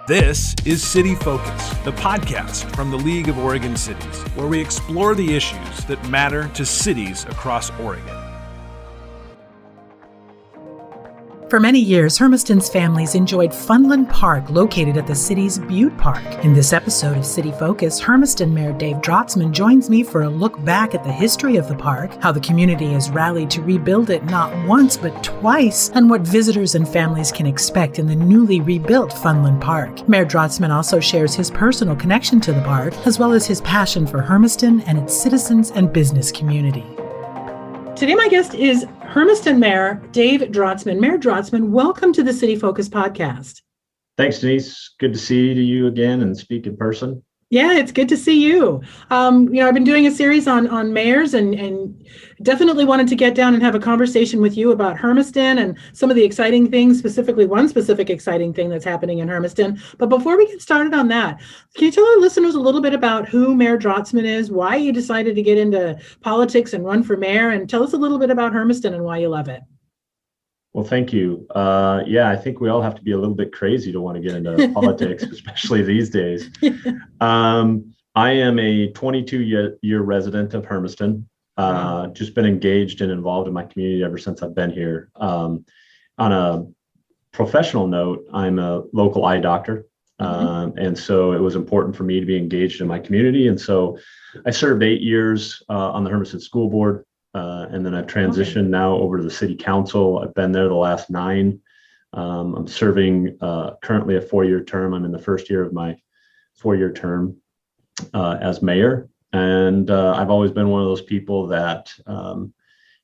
This is City Focus, the podcast from the League of Oregon Cities, where we explore the issues that matter to cities across Oregon. For many years, Hermiston's families enjoyed Funland Park, located at the city's Butte Park. In this episode of City Focus, Hermiston Mayor Dave Drotzmann joins me for a look back at the history of the park, how the community has rallied to rebuild it not once but twice, and what visitors and families can expect in the newly rebuilt Funland Park. Mayor Drotzmann also shares his personal connection to the park, as well as his passion for Hermiston and its citizens and business community. Today, my guest is Hermiston Mayor Dave Drotzmann. Mayor Drotzmann, welcome to the City Focus podcast. Thanks, Denise. Good to see you again and speak in person. Yeah, it's good to see you. I've been doing a series on mayors and definitely wanted to get down and have a conversation with you about Hermiston and some of the exciting things, specifically one specific exciting thing that's happening in Hermiston. But before we get started on that, can you tell our listeners a little bit about who Mayor Drotzmann is, why you decided to get into politics and run for mayor, and tell us a little bit about Hermiston and why you love it? Well, thank you. I think we all have to be a little bit crazy to want to get into politics, especially these days. I am a 22-year resident of Hermiston. Just been engaged and involved in my community ever since I've been here. On a professional note, I'm a local eye doctor. And so it was important for me to be engaged in my community. And so I served 8 years on the Hermiston School Board. And then I've transitioned now over to the city council. I've been there the last 9. I'm serving currently a 4-year term. I'm in the first year of my 4-year term as mayor. And I've always been one of those people that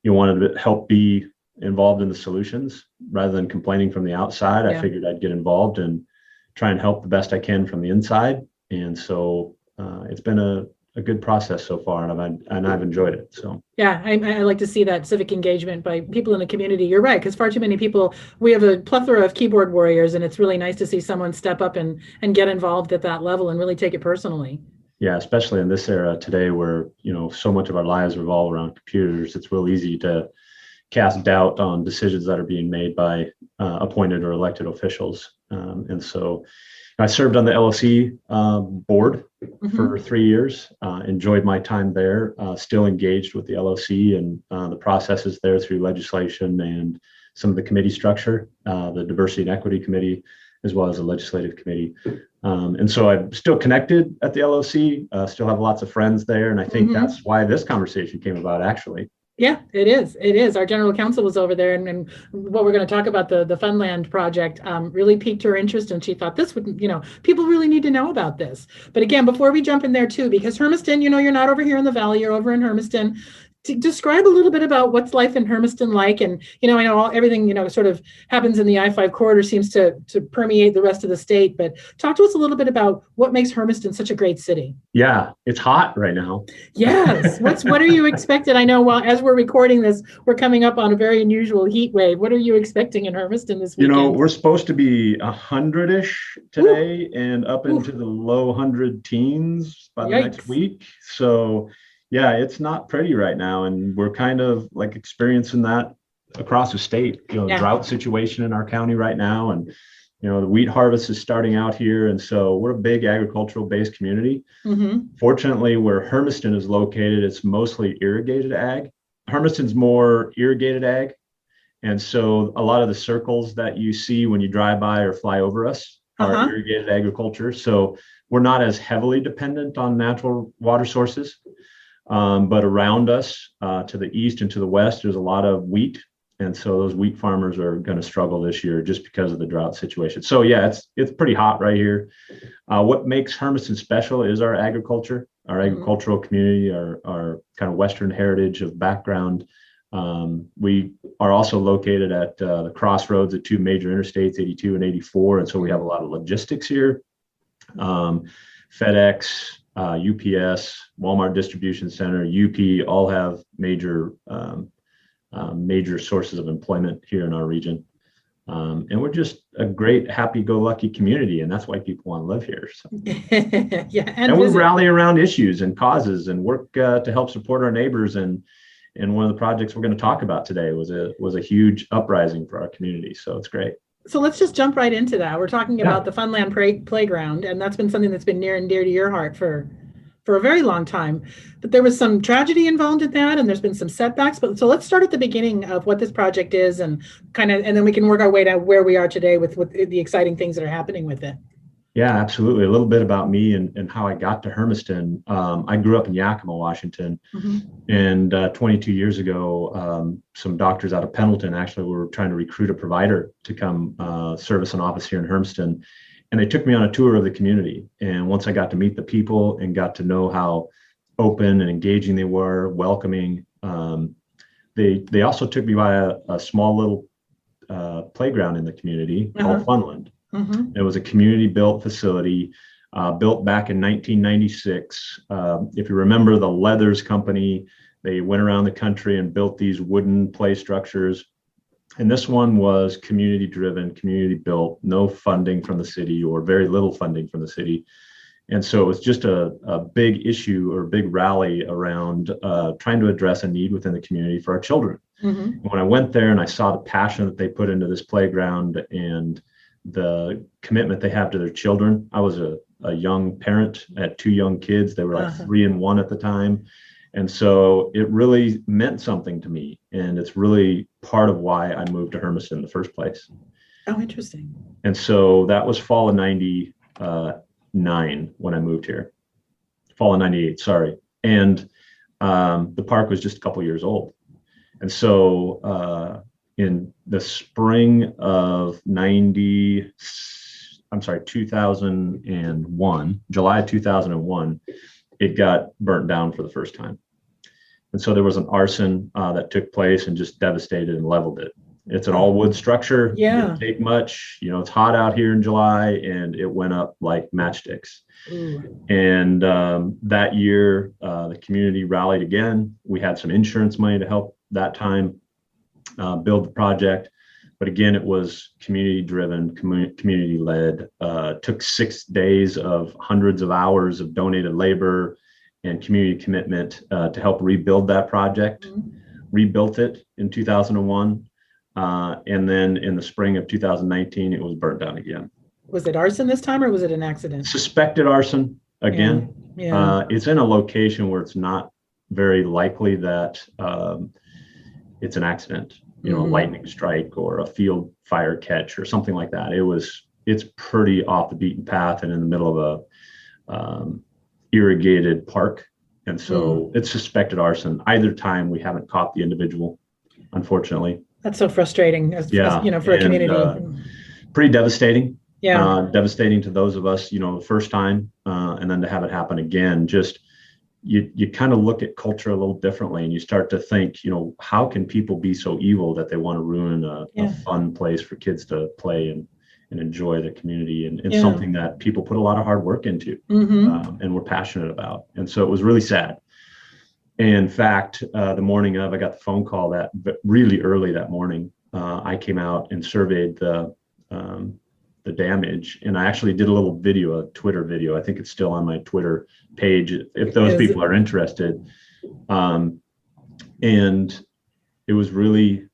wanted to help be involved in the solutions rather than complaining from the outside. I figured I'd get involved and try and help the best I can from the inside. And so it's been a good process so far, and I've enjoyed it. So I like to see that civic engagement by people in the community. You're right, because far too many people, we have a plethora of keyboard warriors, and it's really nice to see someone step up and get involved at that level and really take it personally. Yeah, especially in this era today where, so much of our lives revolve around computers. It's real easy to cast doubt on decisions that are being made by appointed or elected officials. And so I served on the LOC board for 3 years, enjoyed my time there, still engaged with the LOC and the processes there through legislation and some of the committee structure, the Diversity and Equity Committee, as well as the Legislative Committee. And so I'm still connected at the LOC, still have lots of friends there. And I think that's why this conversation came about, actually. Yeah, it is. It is. Our general counsel was over there, and what we're going to talk about, the Funland project, really piqued her interest, and she thought this would, people really need to know about this. But again, before we jump in there too, because Hermiston, you're not over here in the valley, you're over in Hermiston. Describe a little bit about what's life in Hermiston like, and I know everything sort of happens in the I-5 corridor seems to permeate the rest of the state, but talk to us a little bit about what makes Hermiston such a great city. Yeah, it's hot right now. Yes. What are you expecting? I know as we're recording this, we're coming up on a very unusual heat wave. What are you expecting in Hermiston this weekend? We're supposed to be 100-ish today and up into the low 100 teens by the next week. So yeah, it's not pretty right now, and we're kind of like experiencing that across the state. Drought situation in our county right now, and the wheat harvest is starting out here, and so we're a big agricultural-based community. Fortunately, where Hermiston is located, it's mostly irrigated ag. Hermiston's more irrigated ag, and so a lot of the circles that you see when you drive by or fly over us are irrigated agriculture. So we're not as heavily dependent on natural water sources. But around us, to the east and to the west, there's a lot of wheat. And so those wheat farmers are going to struggle this year just because of the drought situation. So yeah, it's pretty hot right here. What makes Hermiston special is our agriculture, our agricultural community, our kind of Western heritage of background. We are also located at the crossroads of 2 major interstates, 82 and 84. And so we have a lot of logistics here. FedEx, UPS, Walmart Distribution Center, UP all have major sources of employment here in our region. And we're just a great, happy-go-lucky community, and that's why people want to live here. So. And we rally around issues and causes and work to help support our neighbors. And one of the projects we're going to talk about today was a huge uprising for our community. So it's great. So let's just jump right into that. We're talking about the Funland Playground, and that's been something that's been near and dear to your heart for a very long time. But there was some tragedy involved in that, and there's been some setbacks. But so let's start at the beginning of what this project is, and then we can work our way to where we are today with the exciting things that are happening with it. Yeah, absolutely. A little bit about me and how I got to Hermiston. I grew up in Yakima, Washington, and 22 years ago, some doctors out of Pendleton actually were trying to recruit a provider to come service an office here in Hermiston, and they took me on a tour of the community. And once I got to meet the people and got to know how open and engaging they were, welcoming, they also took me by a small little playground in the community called Funland. It was a community-built facility built back in 1996. If you remember the Leathers Company, they went around the country and built these wooden play structures. And this one was community-driven, community-built, no funding from the city or very little funding from the city. And so it was just a big issue or a big rally around trying to address a need within the community for our children. When I went there and I saw the passion that they put into this playground and the commitment they have to their children. I was a young parent. I had two young kids. They were like 3 and 1 at the time. And so it really meant something to me. And it's really part of why I moved to Hermiston in the first place. Oh, interesting. And so that was fall of 99 when I moved here. Fall of 98, sorry. And the park was just a couple years old. And so in the spring of 2001, July of 2001, it got burnt down for the first time. And so there was an arson that took place and just devastated and leveled it. It's an all wood structure. Yeah. It didn't take much. It's hot out here in July and it went up like matchsticks. And that year, the community rallied again. We had some insurance money to help that time build the project. But again, it was community driven, community led. Took 6 days of hundreds of hours of donated labor and community commitment to help rebuild that project. Rebuilt it in 2001. And then in the spring of 2019, it was burnt down again. Was it arson this time or was it an accident? Suspected arson again. Yeah. It's in a location where it's not very likely that it's an accident, a lightning strike or a field fire catch or something like that. It's pretty off the beaten path and in the middle of a irrigated park. And so it's suspected arson. Either time we haven't caught the individual, unfortunately. That's so frustrating as for a community. Pretty devastating. Yeah. Devastating to those of us, the first time, and then to have it happen again, just you kind of look at culture a little differently and you start to think, how can people be so evil that they want to ruin a fun place for kids to play and enjoy the community and something that people put a lot of hard work into and were passionate about. And so it was really sad. In fact, the morning of, I got the phone call that really early that morning. I came out and surveyed the damage, and I actually did a little video, a Twitter video. I think it's still on my Twitter page if those people are interested. And it was really,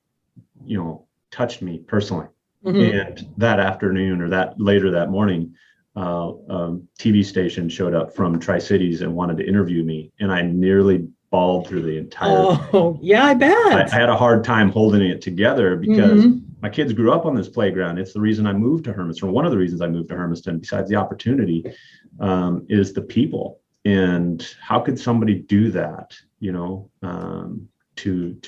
touched me personally. And that afternoon or that later that morning, TV station showed up from Tri-Cities and wanted to interview me, and I nearly bawled through the entire thing. Oh, yeah, I bet. I had a hard time holding it together because my kids grew up on this playground. It's the reason I moved to Hermiston, or one of the reasons I moved to Hermiston, besides the opportunity, is the people. And how could somebody do that, to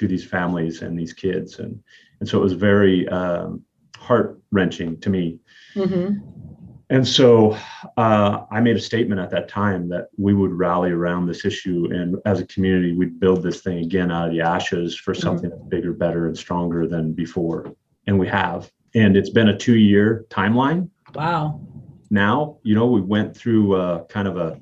these families and these kids? And so it was very heart-wrenching to me. And so I made a statement at that time that we would rally around this issue, and as a community, we'd build this thing again out of the ashes for something that's bigger, better, and stronger than before. And we have. And it's been a 2-year timeline. Wow. Now, we went through kind of a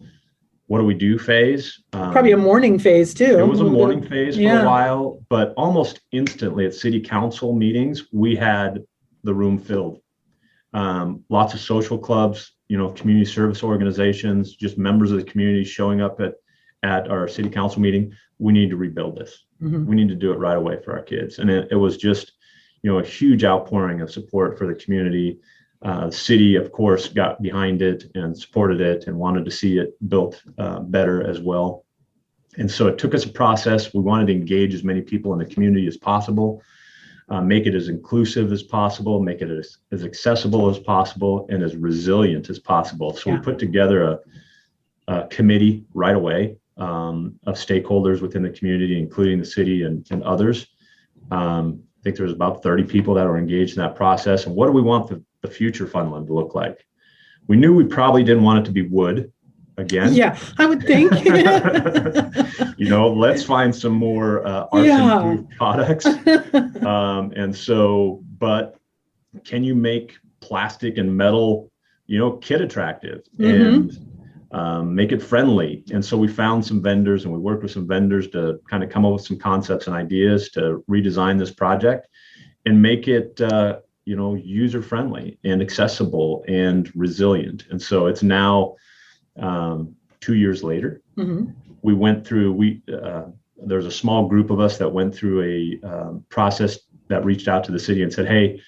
what do we do phase. Probably a mourning phase too. It was a mourning phase for a while, but almost instantly at city council meetings, we had the room filled. Lots of social clubs, community service organizations, just members of the community showing up at our city council meeting. We need to rebuild this. We need to do it right away for our kids. And it was just, a huge outpouring of support for the community. The city, of course, got behind it and supported it and wanted to see it built better as well. And so it took us a process. We wanted to engage as many people in the community as possible, make it as inclusive as possible, make it as accessible as possible, and as resilient as possible. So we put together a committee right away of stakeholders within the community, including the city and others. I think there was about 30 people that were engaged in that process. And what do we want the future Funland to look like? We knew we probably didn't want it to be wood again. Yeah, I would think. Let's find some more arson-proof products. And so, but can you make plastic and metal, kid attractive and make it friendly? And so we found some vendors and we worked with some vendors to kind of come up with some concepts and ideas to redesign this project and make it, user friendly and accessible and resilient. And so it's now 2 years later. We went through, there's a small group of us that went through a process that reached out to the city and said, hey,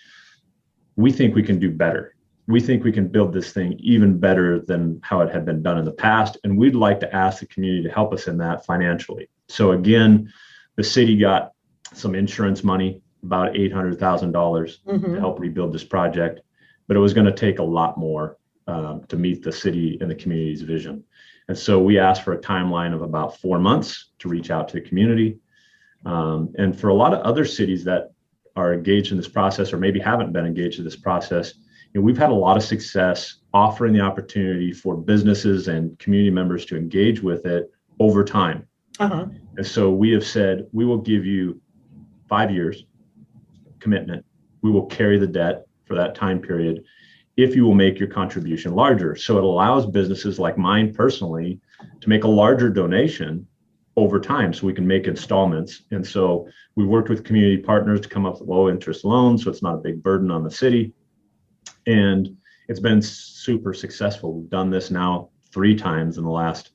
we think we can do better. We think we can build this thing even better than how it had been done in the past. And we'd like to ask the community to help us in that financially. So again, the city got some insurance money, about $800,000 to help rebuild this project, but it was going to take a lot more to meet the city and the community's vision. And so we asked for a timeline of about 4 months to reach out to the community. And for a lot of other cities that are engaged in this process or maybe haven't been engaged in this process, we've had a lot of success offering the opportunity for businesses and community members to engage with it over time. And so we have said, we will give you 5 years commitment. We will carry the debt for that time period if you will make your contribution larger. So it allows businesses like mine personally to make a larger donation over time so we can make installments. And so we worked with community partners to come up with low interest loans so it's not a big burden on the city. And it's been super successful. We've done this now 3 times in the last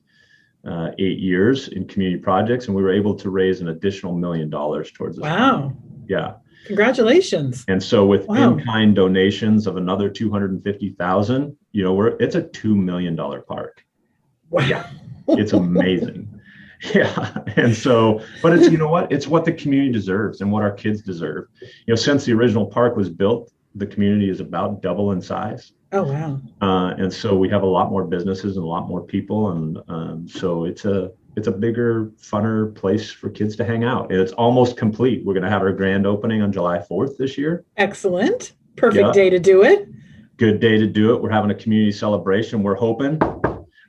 8 years in community projects, and we were able to raise an additional $1 million towards this. Wow. Yeah. Congratulations. And so with in-kind donations of another 250,000, it's a $2 million park. Wow. Yeah. It's amazing. Yeah. And so, but it's, it's what the community deserves and what our kids deserve. Since the original park was built, the community is about double in size. Oh, wow. And so we have a lot more businesses and a lot more people. And so it's a bigger, funner place for kids to hang out. And it's almost complete. We're going to have our grand opening on July 4th this year. Excellent. Perfect day to do it. Good day to do it. We're having a community celebration. We're hoping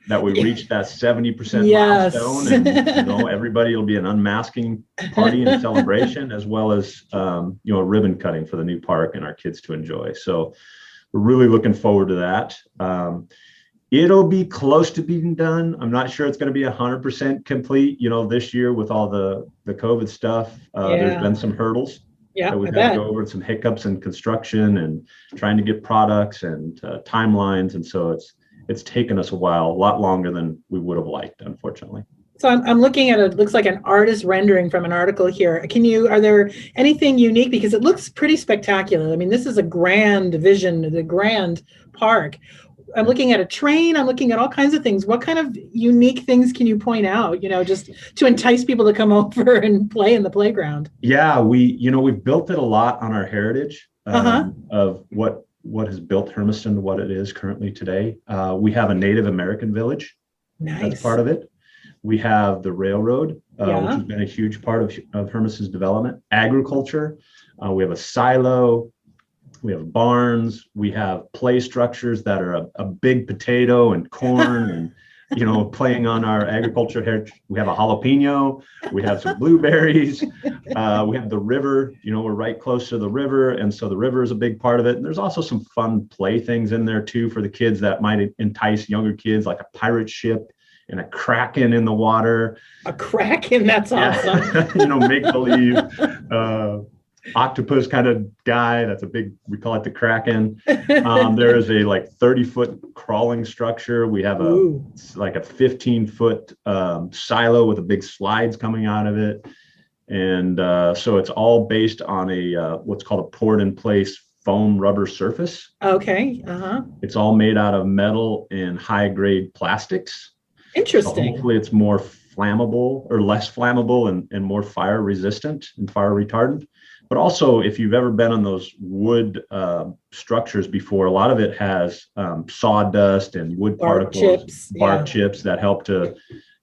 that we reach that 70% milestone, and everybody will be an unmasking party and celebration, as well as a ribbon cutting for the new park and our kids to enjoy. So we're really looking forward to that. It'll be close to being done. I'm not sure it's going to be 100% complete. This year with all the COVID stuff, there's been some hurdles. Yeah, we've had to go over, some hiccups in construction and trying to get products and timelines, and so it's taken us a lot longer than we would have liked, unfortunately. So I'm looking at it looks like an artist rendering from an article here. Are there anything unique? Because it looks pretty spectacular. I mean, this is a grand vision, the grand park. I'm looking at a train. I'm looking at all kinds of things. What kind of unique things can you point out, just to entice people to come over and play in the playground? Yeah, we've built it a lot on our heritage of what has built Hermiston to what it is currently today. We have a Native American village. Nice. That's part of it. We have the railroad, which has been a huge part of Hermiston's development. Agriculture. We have a silo. We have barns. We have play structures that are a big potato and corn and, playing on our agriculture heritage. We have a jalapeno. We have some blueberries. We have the river. We're right close to the river. And so the river is a big part of it. And there's also some fun play things in there, too, for the kids that might entice younger kids, like a pirate ship and a kraken in the water. A kraken? That's awesome. Make believe. Octopus kind of guy. That's we call it the kraken. There is a 30-foot crawling structure. We have a 15-foot silo with a big slides coming out of it. And so it's all based on a what's called a poured in place foam rubber surface. Okay. It's all made out of metal and high grade plastics. Interesting. So hopefully it's more flammable or less flammable and more fire resistant and fire retardant. But also, if you've ever been on those wood structures before, a lot of it has sawdust and wood Bark particles, bark yeah. chips that help to,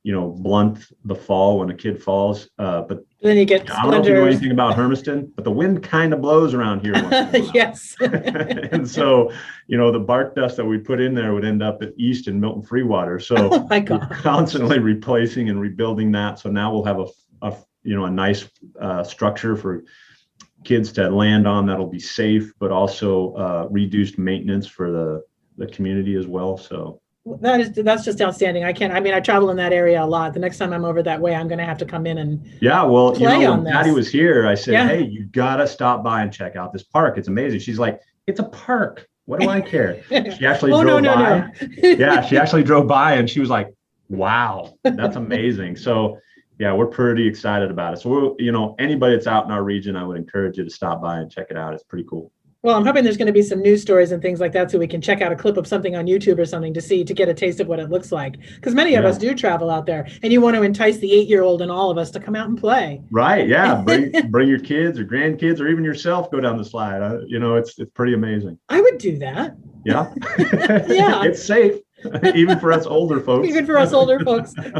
blunt the fall when a kid falls. But then you get I don't know if you know anything about Hermiston, but the wind kind of blows around here once in a while. Yes. And so, the bark dust that we put in there would end up at East and Milton Freewater. So we're constantly replacing and rebuilding that. So now we'll have a nice structure for kids to land on that'll be safe, but also reduced maintenance for the community as well. So that's just outstanding. I travel in that area a lot. The next time I'm over that way, I'm going to have to come in and when Patty was here, I said, hey, you gotta stop by and check out this park. It's amazing. She's like, it's a park. What do I care? She actually drove by. Yeah, she actually drove by and she was like, wow, that's amazing. So yeah, we're pretty excited about it. So anybody that's out in our region, I would encourage you to stop by and check it out. It's pretty cool. Well, I'm hoping there's going to be some news stories and things like that, so we can check out a clip of something on YouTube or something to get a taste of what it looks like. Because many of us do travel out there, and you want to entice the 8-year-old and all of us to come out and play. Right? Yeah. Bring your kids or grandkids or even yourself. Go down the slide. It's pretty amazing. I would do that. Yeah. Yeah. It's safe. Even for us older folks.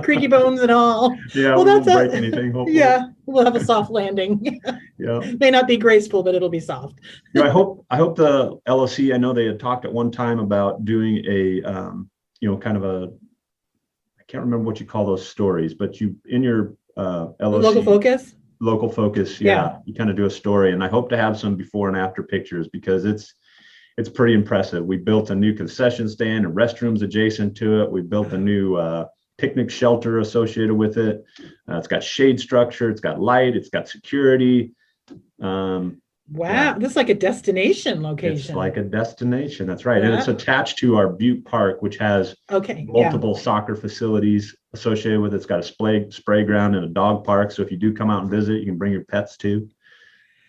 Creaky bones and all. Yeah, we won't break anything, hopefully. Yeah, we'll have a soft landing. Yeah. May not be graceful, but it'll be soft. I hope the LOC, I know they had talked at one time about doing a, kind of a, I can't remember what you call those stories, but you, in your LOC. Local focus. Yeah. You kind of do a story, and I hope to have some before and after pictures because it's pretty impressive. We built a new concession stand and restrooms adjacent to it. We built a new picnic shelter associated with it. It's got shade structure. It's got light. It's got security. Wow. This is like a destination location. It's like a destination. That's right. And it's attached to our Butte Park, which has multiple soccer facilities associated with it. It's got a spray ground and a dog park. So if you do come out and visit, you can bring your pets too.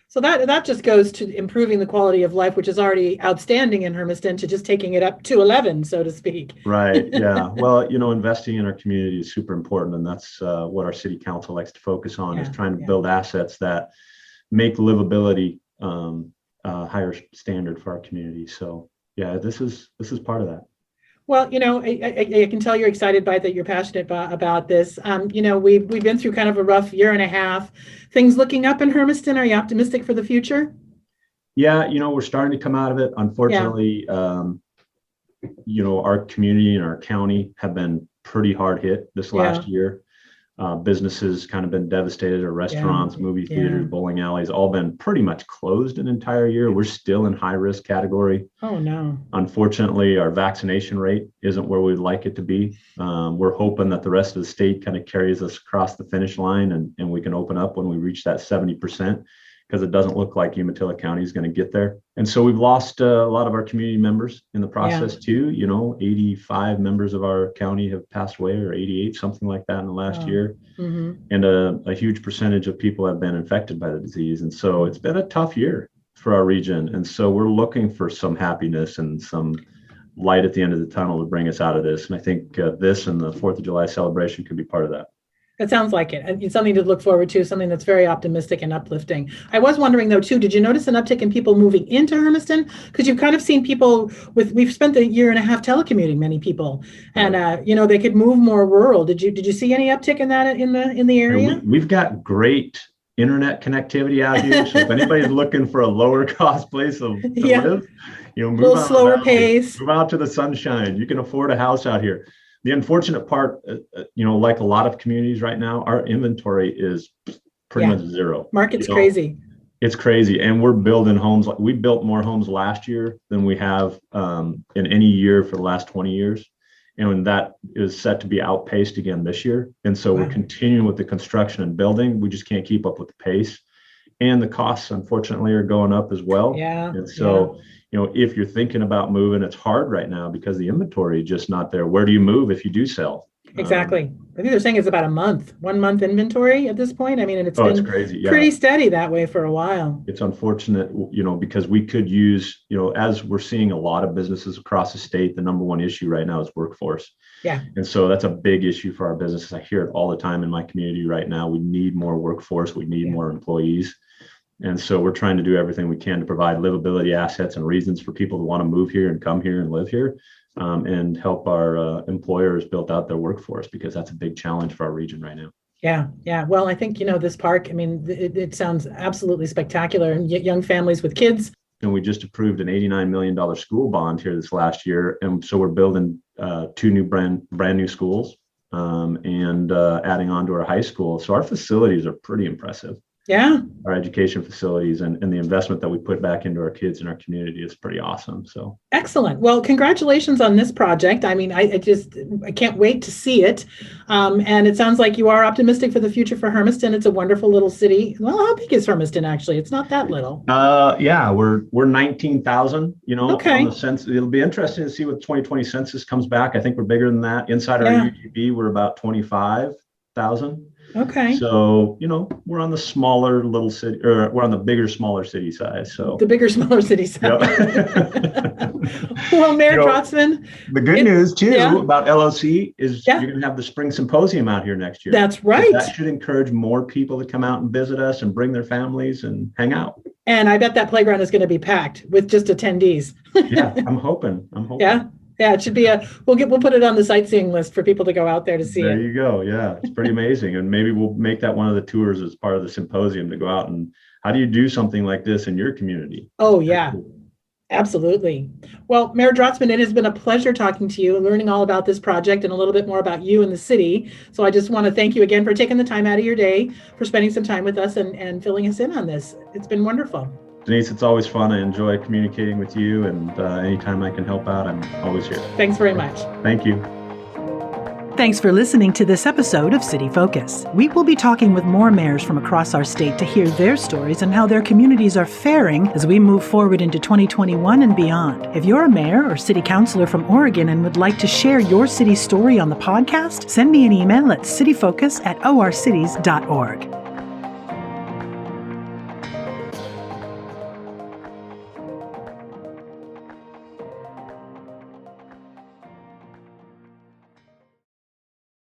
So that just goes to improving the quality of life, which is already outstanding in Hermiston, to just taking it up to 11, so to speak. Right. Yeah. Well, investing in our community is super important. And that's what our city council likes to focus on, is trying to build assets that make livability a higher standard for our community. So yeah, this is part of that. Well, I can tell you're excited by that. You're passionate about this. We've been through kind of a rough year and a half. Things looking up in Hermiston. Are you optimistic for the future? Yeah, we're starting to come out of it. Unfortunately, our community and our county have been pretty hard hit this last year. Businesses kind of been devastated. Our restaurants, movie theaters, bowling alleys, all been pretty much closed an entire year. We're still in high risk category. Oh no. Unfortunately, our vaccination rate isn't where we'd like it to be. We're hoping that the rest of the state kind of carries us across the finish line and we can open up when we reach that 70%, because it doesn't look like Umatilla County is going to get there. And so we've lost a lot of our community members in the process too. 85 members of our county have passed away, or 88, something like that in the last year. Mm-hmm. And a huge percentage of people have been infected by the disease. And so it's been a tough year for our region. And so we're looking for some happiness and some light at the end of the tunnel to bring us out of this. And I think this and the 4th of July celebration could be part of that. It sounds like it. It's something to look forward to, something that's very optimistic and uplifting. I was wondering though, too, did you notice an uptick in people moving into Hermiston? Because you've kind of seen people we've spent a year and a half telecommuting, many people, and they could move more rural. Did you see any uptick in that in the area? We've got great internet connectivity out here. So if anybody's looking for a lower cost place to live, move a little slower pace, move out to the sunshine. You can afford a house out here. The unfortunate part, like a lot of communities right now, our inventory is pretty much zero. Market's crazy. It's crazy. And we're building homes. We built more homes last year than we have in any year for the last 20 years. And that is set to be outpaced again this year. And so we're continuing with the construction and building. We just can't keep up with the pace. And the costs, unfortunately, are going up as well. Yeah. And so, if you're thinking about moving, it's hard right now because the inventory is just not there. Where do you move if you do sell? Exactly. I think they're saying it's about 1 month inventory at this point. I mean, and it's been crazy. Yeah. Pretty steady that way for a while. It's unfortunate, because we could use, as we're seeing a lot of businesses across the state, the number one issue right now is workforce. Yeah. And so that's a big issue for our businesses. I hear it all the time in my community right now. We need more workforce. We need more employees. And so we're trying to do everything we can to provide livability assets and reasons for people to want to move here and come here and live here. And help our employers build out their workforce, because that's a big challenge for our region right now. Yeah. Yeah. Well, I think, this park, I mean, it sounds absolutely spectacular, and young families with kids. And we just approved an $89 million school bond here this last year. And so we're building 2 new brand new schools and adding on to our high school. So our facilities are pretty impressive. Yeah. Our education facilities and the investment that we put back into our kids and our community is pretty awesome. So excellent. Well, congratulations on this project. I mean, I can't wait to see it. And it sounds like you are optimistic for the future for Hermiston. It's a wonderful little city. Well, how big is Hermiston actually? It's not that little. Yeah, we're 19,000, Okay. On the census. It'll be interesting to see what the 2020 census comes back. I think we're bigger than that. Inside our UGB, we're about 25,000. Okay. So, we're on the smaller little city, or we're on the bigger, smaller city size. So the bigger, smaller city size. Yep. Well, Mayor Drotzmann. The good news too about LOC is you're going to have the spring symposium out here next year. That's right. That should encourage more people to come out and visit us and bring their families and hang out. And I bet that playground is going to be packed with just attendees. Yeah, I'm hoping. Yeah, it should be we'll put it on the sightseeing list for people to go out there to see it. There you go. Yeah, it's pretty amazing. And maybe we'll make that one of the tours as part of the symposium, to go out and how do you do something like this in your community? Oh, yeah, absolutely. Well, Mayor Drotzmann, it has been a pleasure talking to you and learning all about this project and a little bit more about you and the city. So I just want to thank you again for taking the time out of your day, for spending some time with us and filling us in on this. It's been wonderful. Denise, it's always fun. I enjoy communicating with you, and anytime I can help out, I'm always here. Thanks very much. Thank you. Thanks for listening to this episode of City Focus. We will be talking with more mayors from across our state to hear their stories and how their communities are faring as we move forward into 2021 and beyond. If you're a mayor or city councilor from Oregon and would like to share your city's story on the podcast, send me an email at cityfocus@orcities.org.